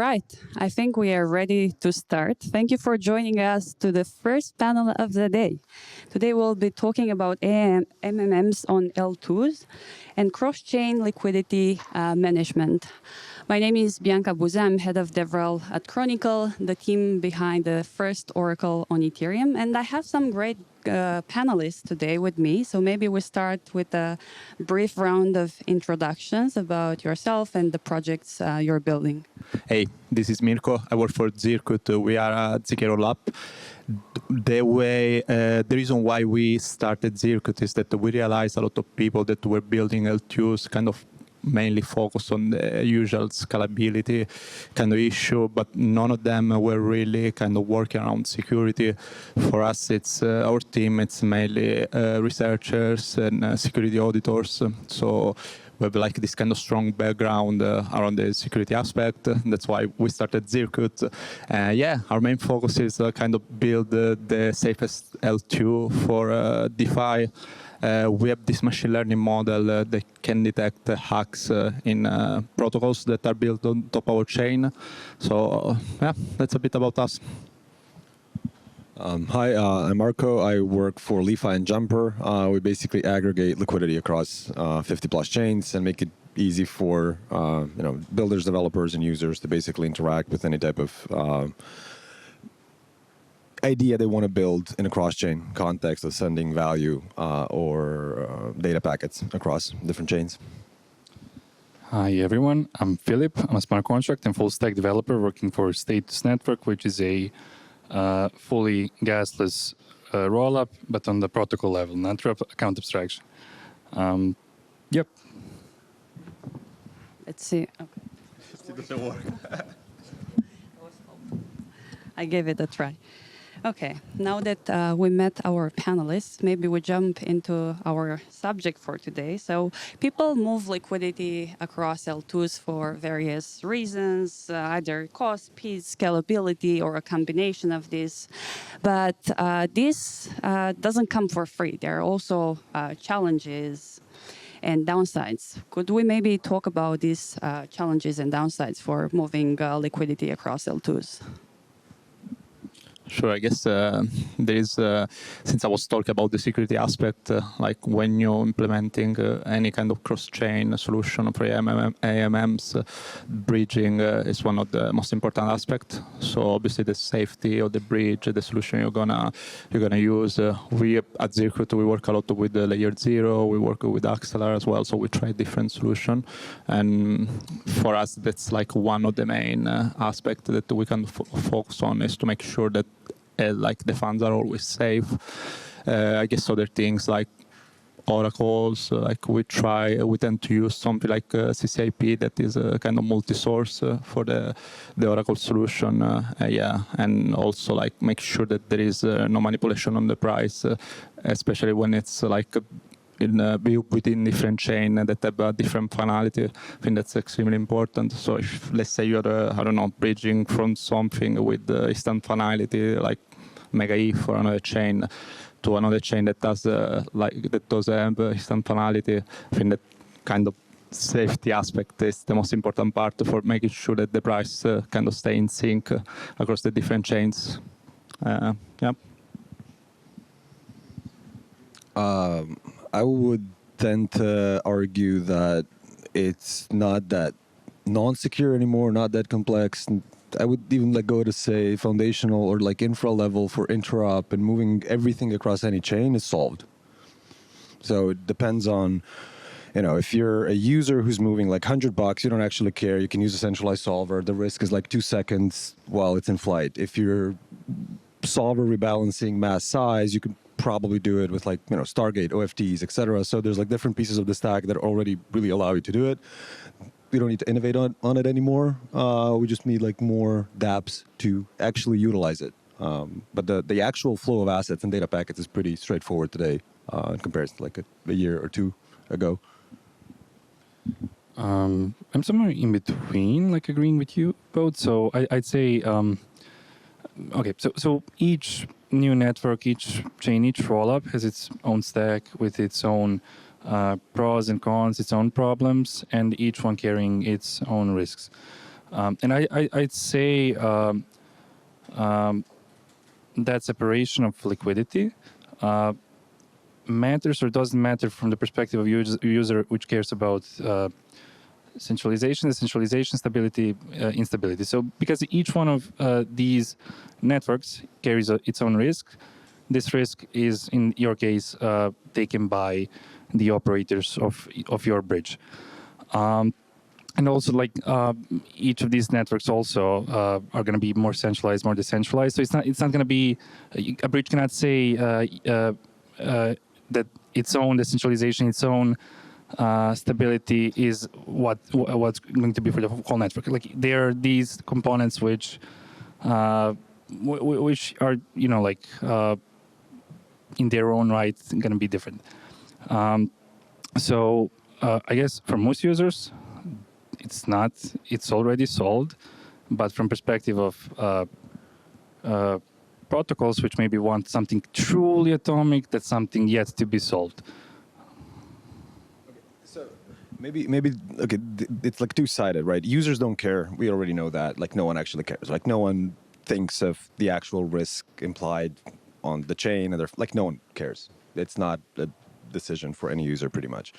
right, I think we are ready to start. Thank you for joining us to the first panel of the day. Today we'll be talking about AMMs on L2s and cross-chain liquidity management. My name is Bianca Buzea. I'm head of DevRel at Chronicle, the team behind the first Oracle on Ethereum. And I have some great panelists today with me. So maybe we start with a brief round of introductions about yourself and the projects you're building. Hey, this is Mirko. I work for Zircuit. We are a ZK rollup. The reason why we started Zircuit is that we realized a lot of people that were building L2s kind of mainly focused on the usual scalability kind of issue, but none of them were really kind of working around security. For us, it's our team, it's mainly researchers and security auditors. So we have like this kind of strong background around the security aspect. That's why we started Zircuit. Yeah, our main focus is kind of build the safest L2 for DeFi. We have this machine learning model that can detect hacks in protocols that are built on top of our chain. So yeah, that's a bit about us. Hi, I'm Marco. I work for LeFi and Jumper. We basically aggregate liquidity across 50 plus chains and make it easy for builders, developers, and users to basically interact with any type of idea they want to build in a cross-chain context of sending value or data packets across different chains. Hi everyone, I'm Philip. I'm a smart contract and full stack developer working for Status Network, which is a fully gasless rollup, but on the protocol level, not account abstraction. Yep. Let's see. Okay. It doesn't work. I gave it a try. Okay, now that we met our panelists, maybe we jump into our subject for today. So people move liquidity across L2s for various reasons, either cost, speed, scalability, or a combination of these. But this doesn't come for free. There are also challenges and downsides. Could we maybe talk about these challenges and downsides for moving liquidity across L2s? Sure, I guess there is, since I was talking about the security aspect, like when you're implementing any kind of cross-chain solution for AMMs, bridging is one of the most important aspects. So obviously the safety of the bridge, the solution you're gonna use. We at Zircuit, we work a lot with the layer 0, we work with Axelar as well, so we try different solutions. And for us, that's like one of the main aspects that we can focus on, is to make sure that like the funds are always safe. I guess other things like oracles, like we tend to use something like CCIP that is a kind of multi-source for the oracle solution. Yeah, and also like make sure that there is no manipulation on the price, especially when it's like within different chain that have a different finality. I think that's extremely important. So if, let's say you're, I don't know, bridging from something with instant finality, like Mega ETH or another chain, to another chain that does have instant finality, I think that kind of safety aspect is the most important part for making sure that the price kind of stay in sync across the different chains. Yeah. I would tend to argue that it's not that non-secure anymore, not that complex. I would even go to say foundational or like infra level for interop, and moving everything across any chain is solved. So it depends on, if you're a user who's moving like $100, you don't actually care. You can use a centralized solver. The risk is like 2 seconds while it's in flight. If you're solver rebalancing mass size, you can probably do it with Stargate, OFTs, etc. So there's like different pieces of the stack that already really allow you to do it. We don't need to innovate on it anymore. We just need like more dApps to actually utilize it. But the actual flow of assets and data packets is pretty straightforward today in comparison to like a year or two ago. I'm somewhere in between, like agreeing with you both. So I'd say, okay, so each new network, each chain, each rollup has its own stack with its own pros and cons, its own problems, and each one carrying its own risks. And I'd say that separation of liquidity matters or doesn't matter from the perspective of user which cares about centralization, decentralization, stability, instability. So because each one of these networks carries its own risk, this risk is, in your case, taken by the operators of your bridge. And also, like each of these networks also are going to be more centralized, more decentralized. So it's not going to be a bridge cannot say that its own decentralization, its own stability is what's going to be for the whole network. Like there are these components which are in their own right going to be different. So I guess for most users, it's already solved, but from perspective of protocols which maybe want something truly atomic, that's something yet to be solved. So maybe okay, it's like two-sided, right? Users don't care. We already know that. Like no one actually cares. Like no one thinks of the actual risk implied on the chain, and like no one cares. It's not a decision for any user, pretty much.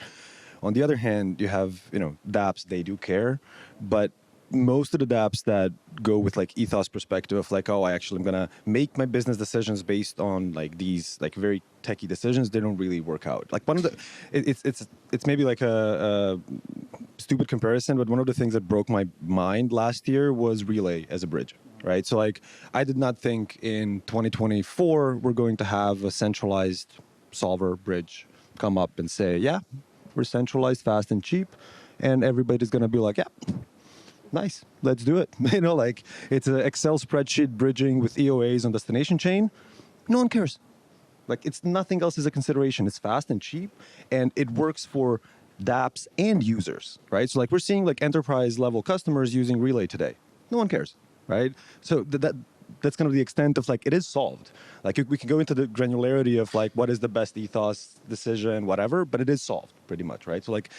On the other hand, you have dApps. They do care, but most of the dApps that go with like ethos perspective of like, oh, I actually am gonna make my business decisions based on like these like very techie decisions, they don't really work out. Like one of the, it's maybe like a stupid comparison, but one of the things that broke my mind last year was Relay as a bridge, right? So like, I did not think in 2024 we're going to have a centralized solver bridge come up and say, yeah, we're centralized, fast, and cheap, and everybody's gonna be like, yeah, nice, let's do it. Like it's an Excel spreadsheet bridging with EOAs on destination chain. No one cares. Like it's nothing else is a consideration. It's fast and cheap, and it works for dApps and users, right? So like we're seeing like enterprise level customers using Relay today. No one cares, right? So that's kind of the extent of like it is solved. Like we can go into the granularity of like what is the best ethos decision, whatever, but it is solved pretty much, right? So like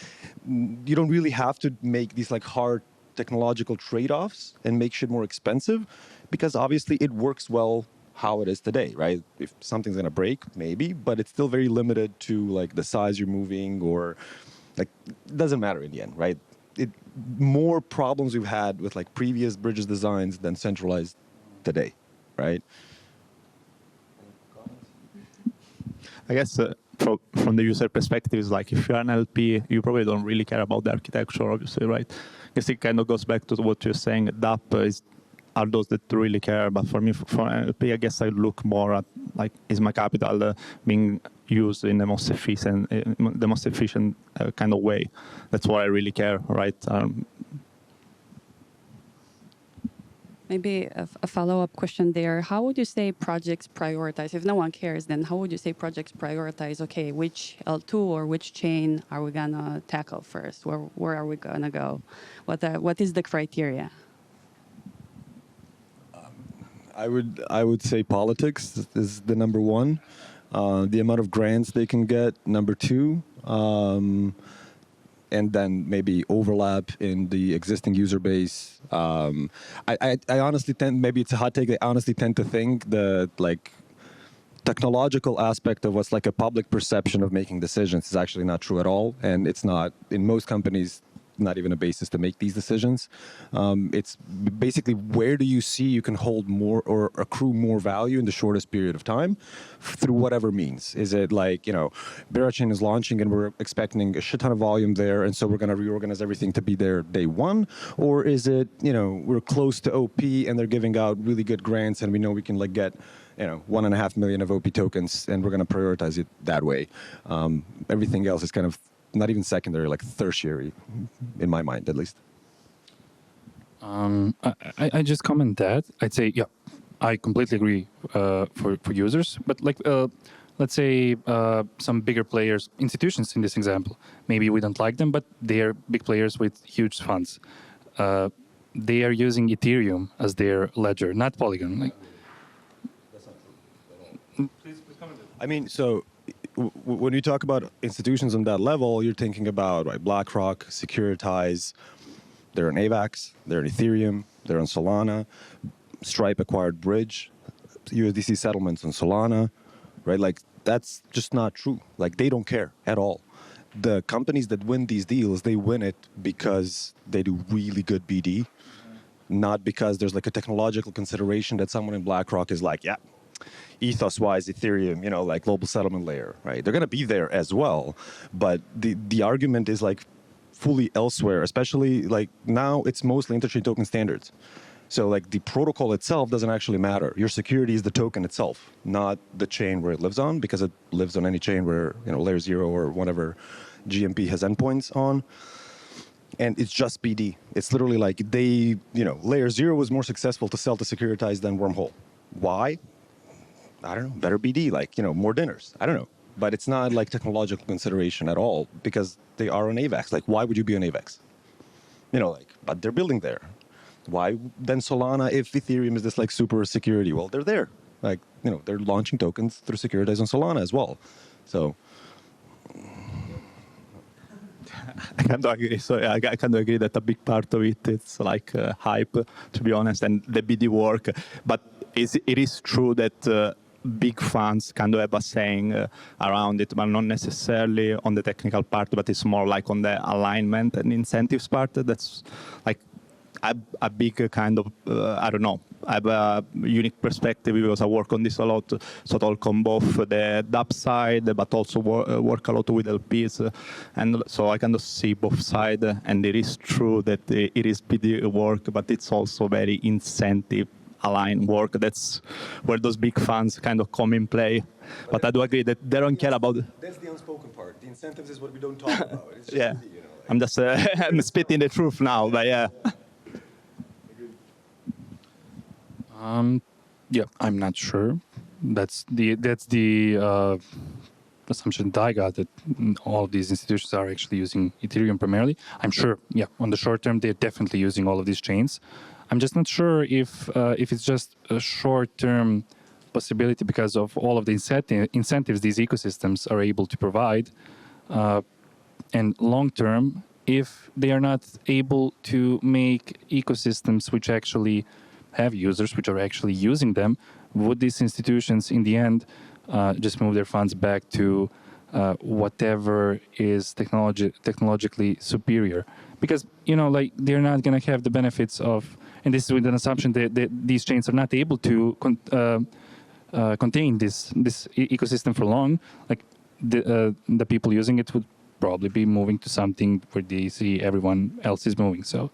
you don't really have to make these like hard technological trade-offs and make shit more expensive, because obviously it works well how it is today, right? If something's gonna break, maybe, but it's still very limited to like the size you're moving, or like it doesn't matter in the end, right? More problems we've had with like previous bridges designs than centralized today, right? I guess from the user perspective, it's like if you're an LP, you probably don't really care about the architecture, obviously, right? I guess it kind of goes back to what you're saying. dApp are those that really care, but for me, for an LP, I guess I look more at like, is my capital being used in the most efficient, kind of way? That's what I really care, right? Maybe a follow-up question there. How would you say projects prioritize? If no one cares, then how would you say projects prioritize, okay, which L2 or which chain are we going to tackle first? Where are we going to go? What is the criteria? I would say politics is the number one. The amount of grants they can get, number two. And then maybe overlap in the existing user base. I honestly maybe it's a hot take, I honestly tend to think that like technological aspect of what's like a public perception of making decisions is actually not true at all. And it's not, in most companies, not even a basis to make these decisions. It's basically where do you see you can hold more or accrue more value in the shortest period of time through whatever means. Is it like, Berachain is launching and we're expecting a shit ton of volume there, and so we're going to reorganize everything to be there day one? Or is it, we're close to OP and they're giving out really good grants and we know we can like get 1.5 million of OP tokens and we're going to prioritize it that way. Everything else is kind of not even secondary, like tertiary, in my mind, at least. I just comment that. I'd say, yeah, I completely agree for users. But like, let's say some bigger players, institutions in this example, maybe we don't like them, but they are big players with huge funds. They are using Ethereum as their ledger, not Polygon. Like, that's not true at all. Please comment. I mean, so when you talk about institutions on that level, you're thinking about BlackRock, Securitize, They're on AVAX, they're on Ethereum, they're on Solana. Stripe acquired Bridge, USDC settlements on Solana, right? Like, that's just not true. Like, they don't care at all. The companies that win these deals, they win it because they do really good BD, not because there's like a technological consideration that someone in BlackRock is like, yeah, ethos-wise, Ethereum, you know, like global settlement layer, right? They're going to be there as well, but the argument is like fully elsewhere, especially like now it's mostly interchain token standards. So like the protocol itself doesn't actually matter. Your security is the token itself, not the chain where it lives on, because it lives on any chain where, you know, layer 0 or whatever GMP has endpoints on. And it's just BD. It's literally like they, you know, layer 0 was more successful to sell to securitize than Wormhole. Why? I don't know, better BD, like, you know, more dinners. I don't know. But it's not like technological consideration at all because they are on AVAX. Like, why would you be on AVAX? You know, like, but they're building there. Why then Solana if Ethereum is this like super security? Well, they're there. Like, you know, they're launching tokens through securitize on Solana as well. So I kind of agree. So yeah, I kind of agree that a big part of it is like hype, to be honest, and the BD work. But it is true that big funds kind of have a saying around it, but not necessarily on the technical part, but it's more like on the alignment and incentives part. That's like a big kind of, I don't know, I have a unique perspective because I work on this a lot, so I talk on both the dApp side, but also work a lot with LPs, and so I kind of see both sides, and it is true that it is PD work, but it's also very incentive aligned work. That's where those big funds kind of come in play. But I do agree that they don't care about... That's the unspoken part. The incentives is what we don't talk about. It's just yeah, easy, you know, like. I'm just I'm spitting the truth now, but yeah. Yeah, I'm not sure. That's the assumption that I got, that all of these institutions are actually using Ethereum primarily. I'm sure, yeah, on the short term, they're definitely using all of these chains. I'm just not sure if it's just a short-term possibility because of all of the incentives these ecosystems are able to provide, and long-term, if they are not able to make ecosystems which actually have users, which are actually using them, would these institutions in the end just move their funds back to whatever is technologically superior? Because, you know, like, they're not going to have the benefits of, and this is with an assumption that these chains are not able to contain this ecosystem for long. Like, the people using it would probably be moving to something where they see everyone else is moving. So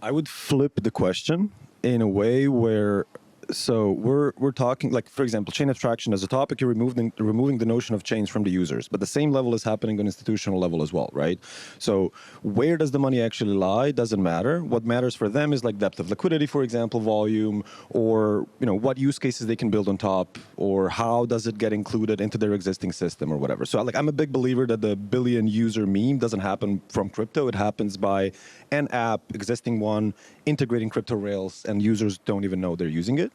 I would flip the question in a way where, so we're talking, like, for example, chain abstraction as a topic, you're removing the notion of chains from the users, but the same level is happening on institutional level as well, right? So where does the money actually lie? Doesn't matter. What matters for them is like depth of liquidity, for example, volume, or, you know, what use cases they can build on top, or how does it get included into their existing system or whatever. So like, I'm a big believer that the billion user meme doesn't happen from crypto. It happens by an app, existing one, integrating crypto rails, and users don't even know they're using it.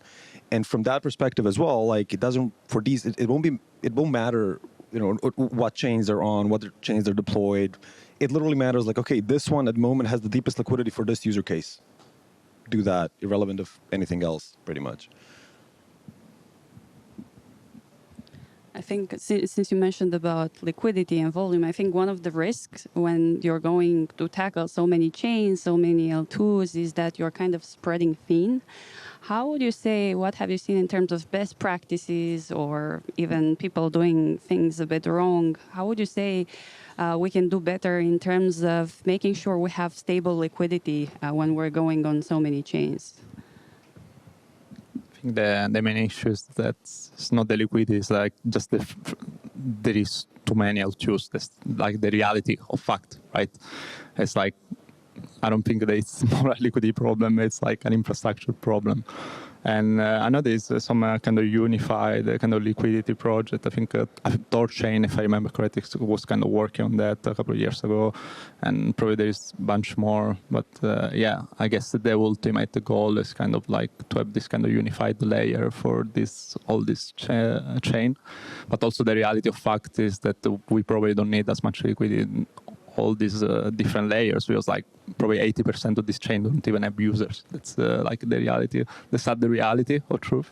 And from that perspective as well, like, it doesn't, for these, it won't matter, you know, what chains they're on, what chains they're deployed. It literally matters like, okay, this one at the moment has the deepest liquidity for this use case. Do that, irrelevant of anything else, pretty much. I think since you mentioned about liquidity and volume, I think one of the risks when you're going to tackle so many chains, so many L2s, is that you're kind of spreading thin. How would you say, what have you seen in terms of best practices or even people doing things a bit wrong? How would you say we can do better in terms of making sure we have stable liquidity when we're going on so many chains? I think the main issue is that it's not the liquidity, it's like just there is too many L2s. That's like the reality of fact, right? It's like, I don't think that it's more a liquidity problem, it's like an infrastructure problem. And I know there's some kind of unified kind of liquidity project. I think Torchain, if I remember correctly, was kind of working on that a couple of years ago, and probably there's a bunch more. But yeah, I guess the ultimate goal is kind of like to have this kind of unified layer for all this chain. But also the reality of fact is that we probably don't need as much liquidity all these different layers, because like probably 80% of this chain don't even have users. That's like the reality. That's not the reality or truth.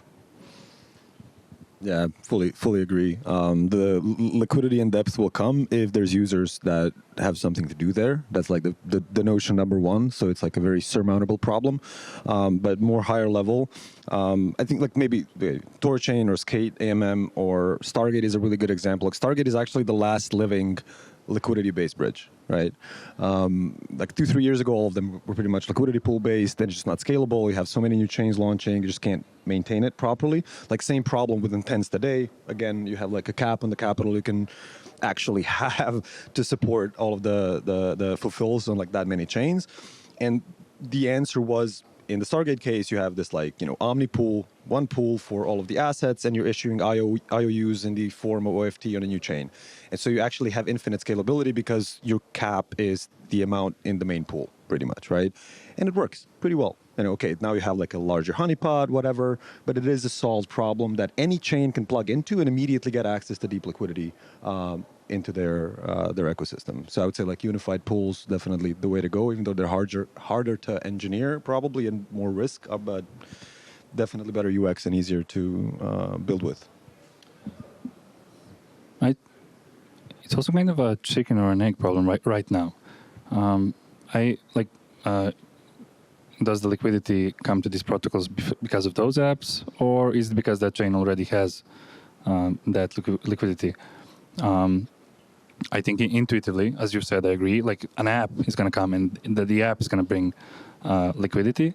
Yeah, fully agree. The liquidity and depth will come if there's users that have something to do there. That's like the notion number one. So it's like a very surmountable problem. But more higher level, I think like maybe the Torchain or Skate, AMM, or Stargate is a really good example. Like Stargate is actually the last living liquidity-based bridge, right? Like 2-3 years ago, all of them were pretty much liquidity pool-based. Then it's just not scalable. You have so many new chains launching, you just can't maintain it properly. Like same problem with Intents today. Again, you have like a cap on the capital you can actually have to support all of the fulfills on like that many chains. And the answer was, in the Stargate case, you have this like, Omni pool, one pool for all of the assets, and you're issuing IOUs in the form of OFT on a new chain. And so you actually have infinite scalability because your cap is the amount in the main pool, pretty much, right? And it works pretty well. And okay, now you have like a larger honeypot, whatever, but it is a solved problem that any chain can plug into and immediately get access to deep liquidity into their ecosystem. So I would say like unified pools, definitely the way to go, even though they're harder to engineer probably and more risk, but definitely better UX and easier to build with. It's also kind of a chicken or an egg problem right now. Does the liquidity come to these protocols because of those apps, or is it because that chain already has that liquidity? I think intuitively, as you said, I agree. Like an app is going to come, and the app is going to bring liquidity,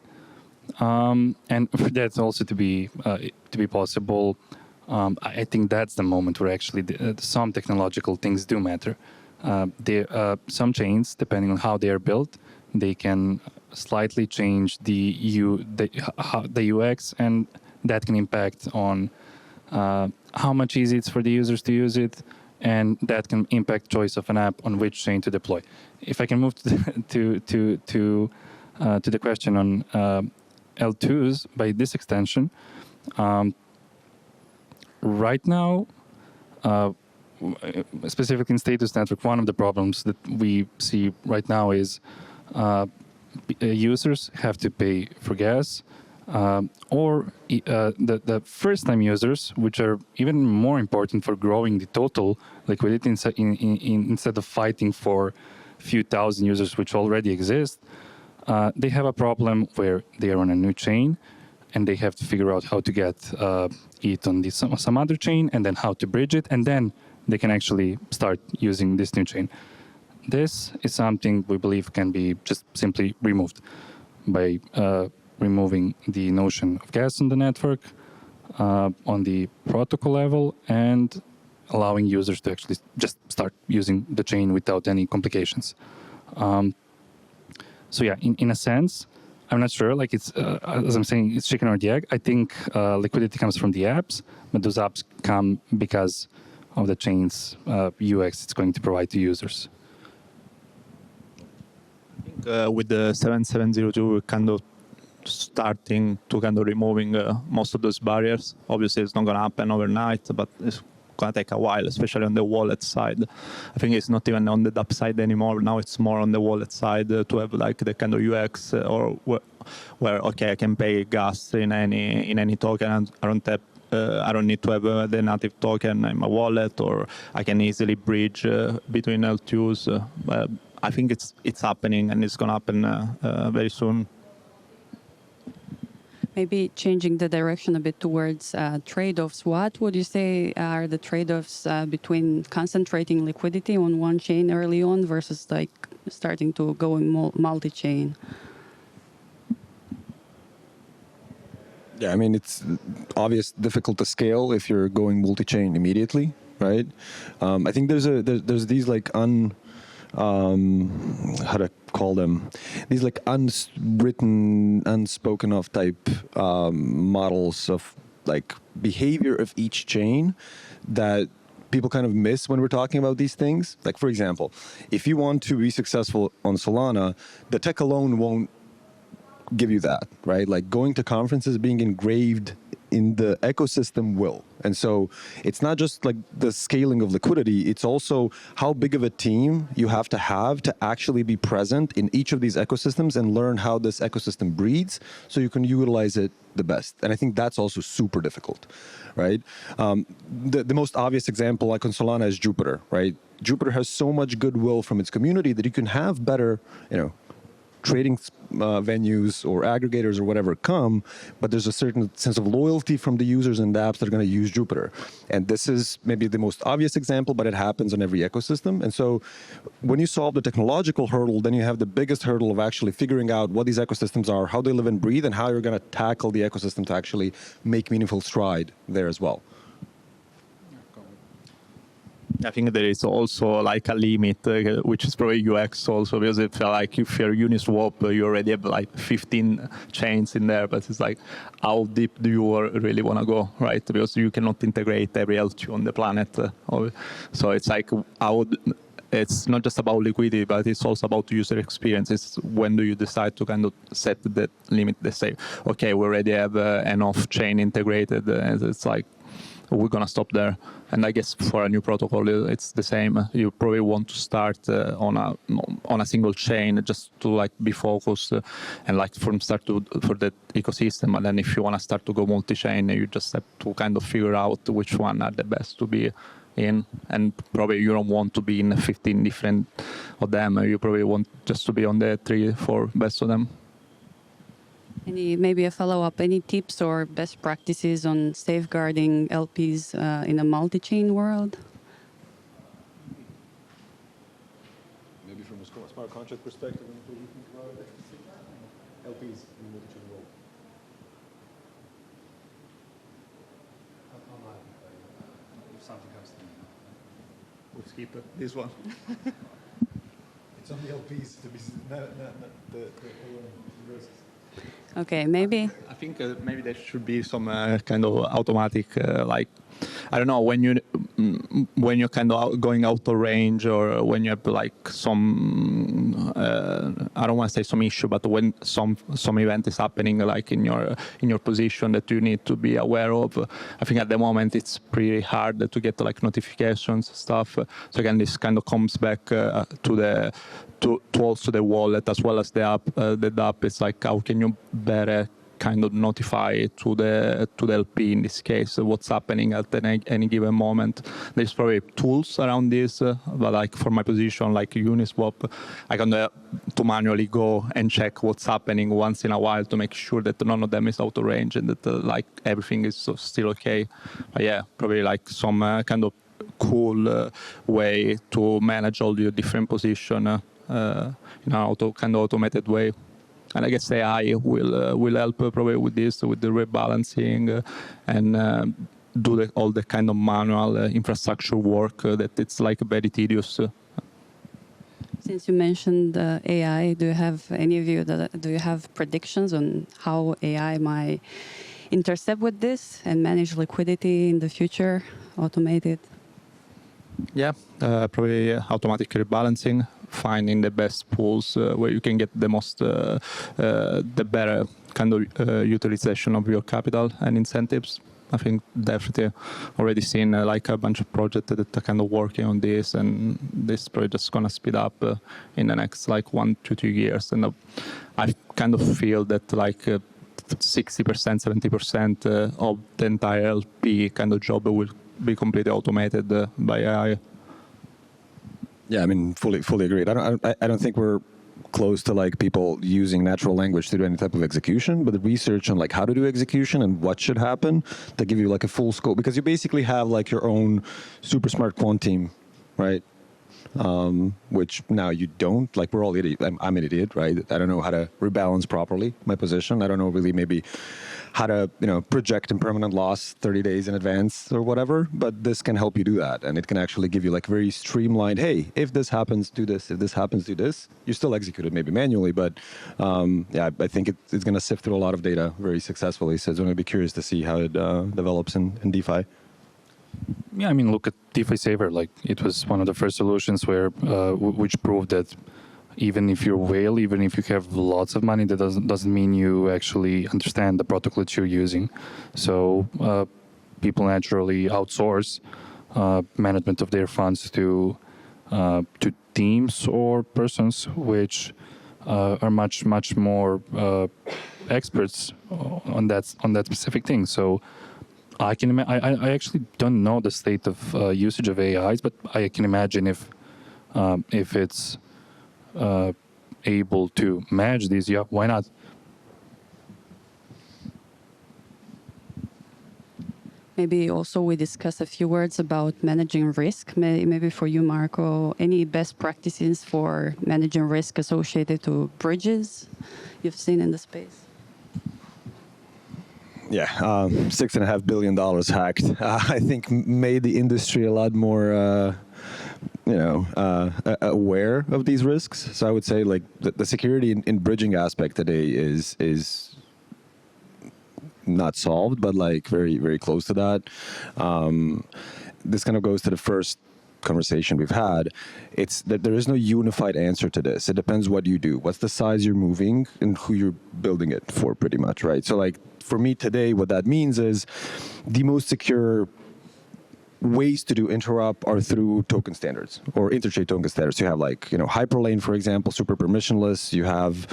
and for that also to be possible, I think that's the moment where actually some technological things do matter. Some chains, depending on how they are built, they can slightly change the UX, and that can impact on how much easy it's for the users to use it, and that can impact choice of an app on which chain to deploy. If I can move to the question on L2s by this extension, right now, specifically in status network, one of the problems that we see right now is users have to pay for gas, or the first-time users, which are even more important for growing the total liquidity instead of fighting for a few thousand users which already exist, they have a problem where they are on a new chain and they have to figure out how to get it on some other chain, and then how to bridge it, and then they can actually start using this new chain. This is something we believe can be just simply removed by removing the notion of gas on the network on the protocol level, and allowing users to actually just start using the chain without any complications. So yeah, in a sense, I'm not sure, like it's, as I'm saying, it's chicken or the egg. I think liquidity comes from the apps, but those apps come because of the chain's UX it's going to provide to users. With the 7702, we're kind of starting to kind of removing most of those barriers. Obviously, it's not going to happen overnight, but it's going to take a while, especially on the wallet side. I think it's not even on the dApp side anymore. Now it's more on the wallet side to have like the kind of UX or where okay, I can pay gas in any token, and I don't need to have the native token in my wallet, or I can easily bridge between L2s. I think it's happening, and it's going to happen very soon. Maybe changing the direction a bit towards trade-offs. What would you say are the trade-offs between concentrating liquidity on one chain early on versus like starting to go in multi-chain? Yeah, I mean, it's obvious difficult to scale if you're going multi-chain immediately, right? I think there's these like how to call them, these like unwritten, unspoken of type models of like behavior of each chain that people kind of miss when we're talking about these things. Like, for example, if you want to be successful on Solana, the tech alone won't give you that, right? Like going to conferences, being engraved in the ecosystem will. And so it's not just like the scaling of liquidity, it's also how big of a team you have to actually be present in each of these ecosystems and learn how this ecosystem breeds so you can utilize it the best. And I think that's also super difficult, right? The most obvious example like on Solana is Jupiter, right? Jupiter has so much goodwill from its community that you can have better, trading venues or aggregators or whatever come, but there's a certain sense of loyalty from the users and the apps that are going to use Jupiter. And this is maybe the most obvious example, but it happens on every ecosystem. And so when you solve the technological hurdle, then you have the biggest hurdle of actually figuring out what these ecosystems are, how they live and breathe, and how you're going to tackle the ecosystem to actually make meaningful stride there as well. I think there is also like a limit, which is probably UX also, because if you're Uniswap, you already have like 15 chains in there, but it's like, how deep do you really want to go, right? Because you cannot integrate every L2 on the planet. So it's like, it's not just about liquidity, but it's also about user experiences. When do you decide to kind of set the limit? They say, okay, we already have enough chain integrated, and it's like, we're going to stop there. And I guess for a new protocol, it's the same. You probably want to start on a single chain just to like be focused and like from start to for the ecosystem. And then if you want to start to go multi-chain, you just have to kind of figure out which one are the best to be in. And probably you don't want to be in 15 different of them. You probably want just to be on the 3-4 best of them. Maybe a follow-up, any tips or best practices on safeguarding LPs in a multi-chain world? Maybe from a smart contract perspective, what do you think about LPs in the multi-chain world? If something comes to me. We'll skip this one. It's on the LPs to be not the risks. Okay, maybe. I think maybe there should be some kind of automatic, like, I don't know, when you're kind of going out of range, or when you have like some, I don't want to say some issue, but when some event is happening like in your position that you need to be aware of. I think at the moment it's pretty hard to get like notifications stuff. So again, this kind of comes back to also the wallet as well as the app. The app is like, how can you better kind of notify to the LP in this case what's happening at any given moment. There's probably tools around this, but like for my position, like Uniswap, I can to manually go and check what's happening once in a while to make sure that none of them is out of range and that like everything is still okay. But yeah, probably like some kind of cool way to manage all your different position in an kind of automated way. And I guess AI will help probably with this, with the rebalancing and do all the kind of manual infrastructure work that it's like very tedious. Since you mentioned AI, do you have any view do you have predictions on how AI might intercept with this and manage liquidity in the future, automated? Yeah, probably automatic rebalancing, finding the best pools where you can get the most, the better kind of utilization of your capital and incentives. I think definitely already seen like a bunch of projects that are kind of working on this, and this is probably just gonna speed up in the next like 1 to 2 years. And I kind of feel that like 60%, 70% of the entire LP kind of job will be completely automated by AI. Yeah, I mean, fully agreed. I don't think we're close to like people using natural language to do any type of execution, but the research on like how to do execution and what should happen to give you like a full scope, because you basically have like your own super smart quant team, right? Which now you don't. Like we're all idiots. I'm an idiot, right? I don't know how to rebalance properly my position. I don't know really maybe how to project impermanent loss 30 days in advance or whatever. But this can help you do that, and it can actually give you like very streamlined. Hey, if this happens, do this. If this happens, do this. You still execute it maybe manually, but yeah, I think it's going to sift through a lot of data very successfully. So I'm going to be curious to see how it develops in DeFi. Yeah, I mean, look at DeFi Saver. Like, it was one of the first solutions where which proved that even if you're whale, even if you have lots of money, that doesn't mean you actually understand the protocol that you're using. So people naturally outsource management of their funds to teams or persons which are much more experts on that specific thing. So I actually don't know the state of usage of AIs, but I can imagine if it's able to manage these, yeah, why not? Maybe also we discuss a few words about managing risk. Maybe for you, Marco, any best practices for managing risk associated to bridges you've seen in the space? Yeah, $6.5 billion hacked. I think made the industry a lot more, aware of these risks. So I would say like the security in bridging aspect today is not solved, but like very, very close to that. This kind of goes to the first conversation we've had. It's that there is no unified answer to this. It depends what you do, what's the size you're moving, and who you're building it for, pretty much, right? So like for me today, what that means is the most secure ways to do interop are through token standards or interchain token standards. You have like, Hyperlane, for example, super permissionless. You have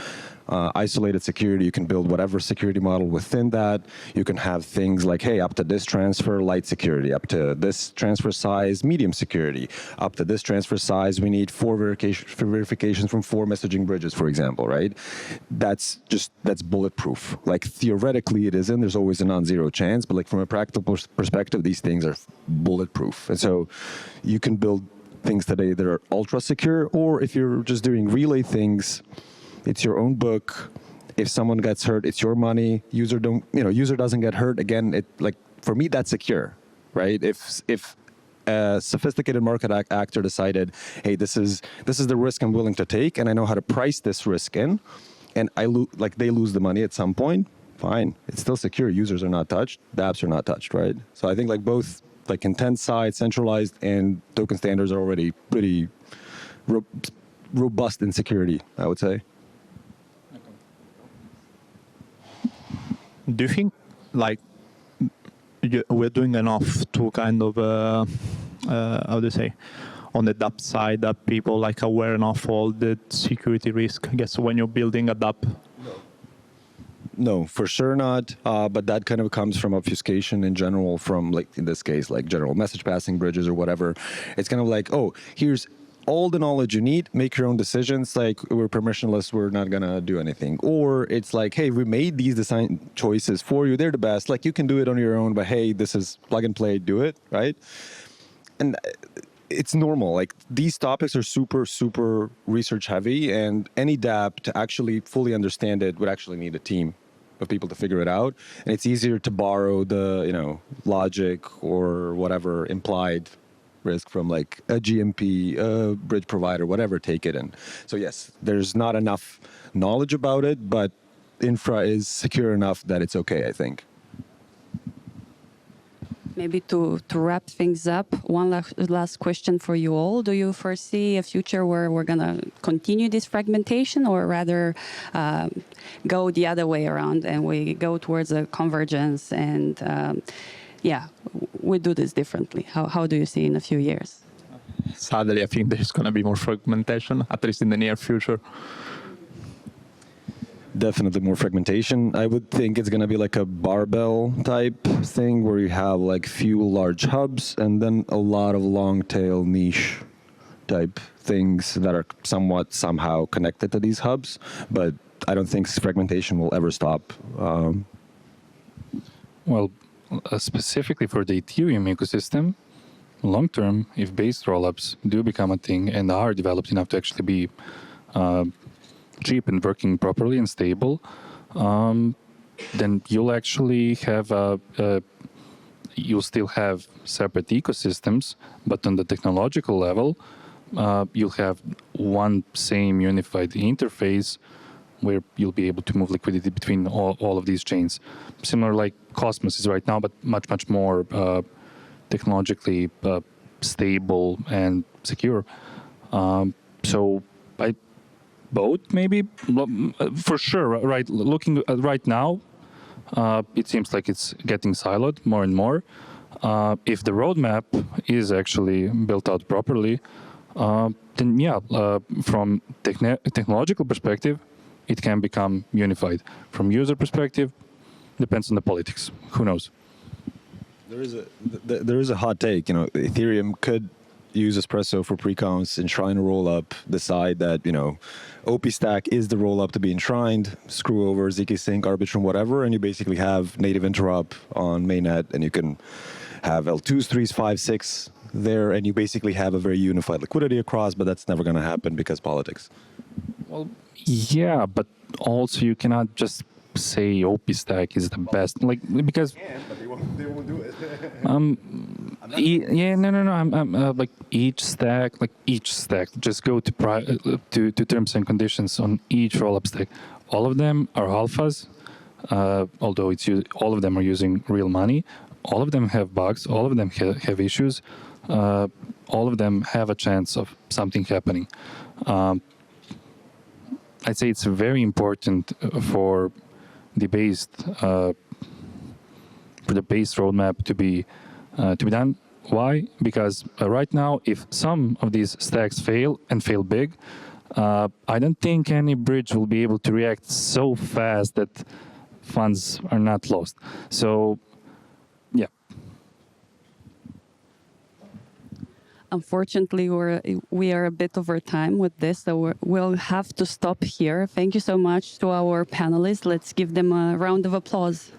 isolated security. You can build whatever security model within that. You can have things like, hey, up to this transfer, light security. Up to this transfer size, medium security. Up to this transfer size, we need 4 verifications from 4 messaging bridges, for example, right? That's bulletproof. Like theoretically it isn't. There's always a non-zero chance, but like from a practical perspective, these things are bulletproof. And so you can build things today that are ultra secure, or if you're just doing relay things, it's your own book. If someone gets hurt, it's your money. User doesn't get hurt. Again, for me, that's secure, right? If a sophisticated market actor decided, hey, this is the risk I'm willing to take, and I know how to price this risk in, and they lose the money at some point, fine. It's still secure. Users are not touched. dApps are not touched, right? So I think like both like intent side, centralized, and token standards are already pretty robust in security, I would say. Do you think like we're doing enough to kind of how do you say, on the dApp side, that people like aware enough of all the security risk? I guess when you're building a dApp. No, for sure not. But that kind of comes from obfuscation in general, from like in this case, like general message passing bridges or whatever. It's kind of like, oh, here's all the knowledge you need, make your own decisions. Like, we're permissionless, we're not gonna do anything. Or it's like, hey, we made these design choices for you, they're the best. Like, you can do it on your own, but hey, this is plug and play, do it, right? And it's normal. Like, these topics are super, super research heavy, and any dApp to actually fully understand it would actually need a team of people to figure it out. And it's easier to borrow the, logic or whatever implied risk from like a GMP, a bridge provider, whatever, take it in. So yes, there's not enough knowledge about it, but infra is secure enough that it's okay, I think. Maybe to wrap things up, one last question for you all. Do you foresee a future where we're going to continue this fragmentation, or rather go the other way around and we go towards a convergence and we do this differently? How do you see in a few years? Sadly, I think there's going to be more fragmentation, at least in the near future. Definitely more fragmentation. I would think it's going to be like a barbell type thing where you have like few large hubs and then a lot of long tail niche type things that are somehow connected to these hubs. But I don't think fragmentation will ever stop. Well, specifically for the Ethereum ecosystem, long term, if base rollups do become a thing and are developed enough to actually be cheap and working properly and stable, then you'll actually have you'll still have separate ecosystems, but on the technological level, you'll have one same unified interface where you'll be able to move liquidity between all of these chains. Similar like Cosmos is right now, but much more technologically stable and secure. So both, maybe. For sure, right? Looking at right now, it seems like it's getting siloed more and more. If the roadmap is actually built out properly, then yeah, from technological perspective, it can become unified. From user perspective, depends on the politics. Who knows? There is a hot take. Ethereum could use espresso for pre-counts, enshrine a rollup, decide that OP stack is the rollup to be enshrined, screw over zk sync, arbitrum, whatever, and you basically have native interop on mainnet, and you can have L2s, 3s, 5s, 6 there, and you basically have a very unified liquidity across, but that's never going to happen because politics. Well, yeah, but also you cannot just say OP stack is the best, because But they won't do it. no. Like each stack, just go to terms and conditions on each rollup stack. All of them are alphas, although all of them are using real money. All of them have bugs. All of them have issues. All of them have a chance of something happening. I'd say it's very important for the base roadmap to be done. Why? Because right now, if some of these stacks fail and fail big, I don't think any bridge will be able to react so fast that funds are not lost. So, yeah. Unfortunately, we are a bit over time with this, so we'll have to stop here. Thank you so much to our panelists. Let's give them a round of applause.